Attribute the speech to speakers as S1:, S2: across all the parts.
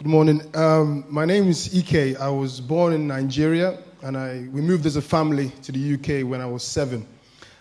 S1: Good morning. My name is Ike. I was born in Nigeria, and we moved as a family to the UK when I was 7.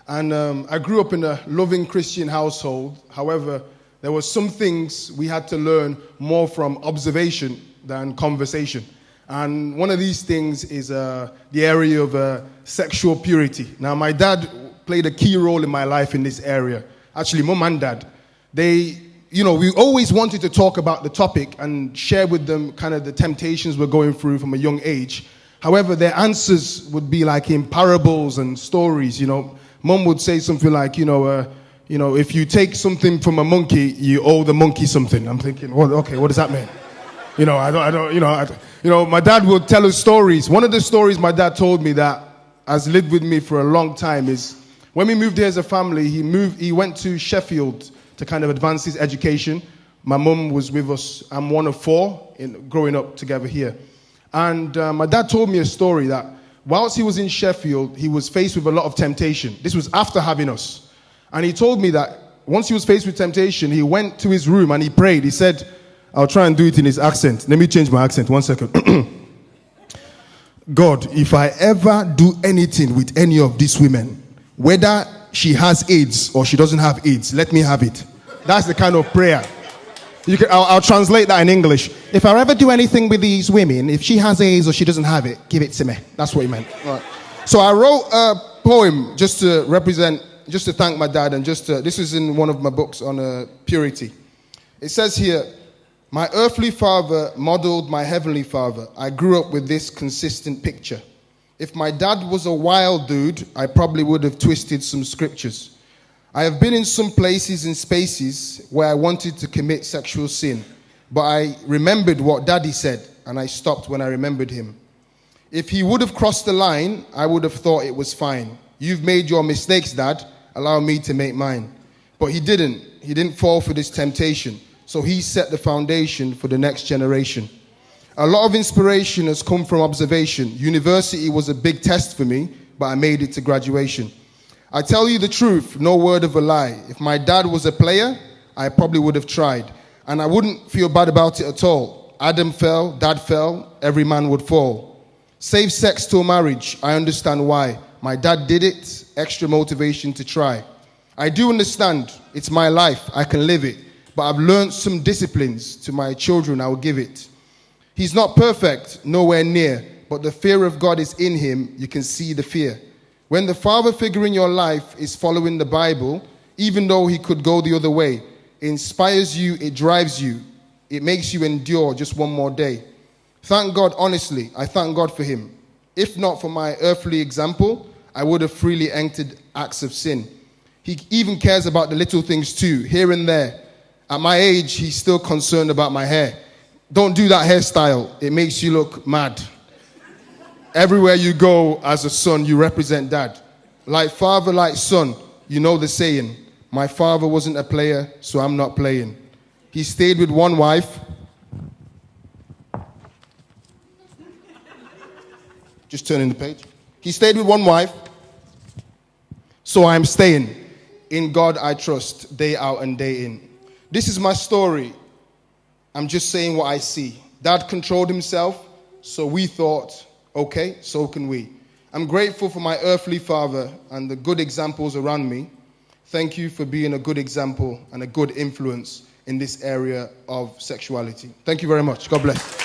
S1: And I grew up in a loving Christian household. However, there were some things we had to learn more from observation than conversation. And one of these things is the area of sexual purity. Now, my dad played a key role in my life in this area. Actually, mum and dad, we always wanted to talk about the topic and share with them kind of the temptations we're going through from a young age. However, their answers would be like in parables and stories. Mum would say something like, if you take something from a monkey, you owe the monkey something. I'm thinking, well, okay, what does that mean? My dad would tell us stories. One of the stories my dad told me that has lived with me for a long time is when we moved here as a family, he went to Sheffield to kind of advance his education. My mum was with us. I'm one of 4 growing up together here. And my dad told me a story that whilst he was in Sheffield, he was faced with a lot of temptation. This was after having us. And he told me that once he was faced with temptation, he went to his room and he prayed. He said, I'll try and do it in his accent. Let me change my accent. 1 second. God, if I ever do anything with any of these women, whether she has AIDS or she doesn't have AIDS, let me have it. That's the kind of prayer. I'll translate that in English. If I ever do anything with these women, if she has AIDS or she doesn't have it, give it to me. That's what he meant. Right. So I wrote a poem just to thank my dad, and this is in one of my books on purity. It says here, my earthly father modeled my heavenly father. I grew up with this consistent picture. If my dad was a wild dude, I probably would have twisted some scriptures. I have been in some places and spaces where I wanted to commit sexual sin, but I remembered what Daddy said, and I stopped when I remembered him. If he would have crossed the line, I would have thought it was fine. You've made your mistakes, Dad. Allow me to make mine. But he didn't. He didn't fall for this temptation, so he set the foundation for the next generation. A lot of inspiration has come from observation. University was a big test for me, but I made it to graduation. I tell you the truth, no word of a lie. If my dad was a player, I probably would have tried. And I wouldn't feel bad about it at all. Adam fell, Dad fell, every man would fall. Save sex till marriage, I understand why. My dad did it, extra motivation to try. I do understand, it's my life, I can live it. But I've learned some disciplines, to my children I will give it. He's not perfect, nowhere near, but the fear of God is in him. You can see the fear. When the father figure in your life is following the Bible, even though he could go the other way, it inspires you, it drives you, it makes you endure just one more day. Thank God, honestly, I thank God for him. If not for my earthly example, I would have freely entered acts of sin. He even cares about the little things too, here and there. At my age, he's still concerned about my hair. Don't do that hairstyle. It makes you look mad. Everywhere you go as a son, you represent dad. Like father, like son, you know the saying. My father wasn't a player, so I'm not playing. He stayed with one wife. Just turning the page. He stayed with one wife, so I'm staying. In God I trust, day out and day in. This is my story. I'm just saying what I see. Dad controlled himself, so we thought, okay, so can we. I'm grateful for my earthly father and the good examples around me. Thank you for being a good example and a good influence in this area of sexuality. Thank you very much. God bless.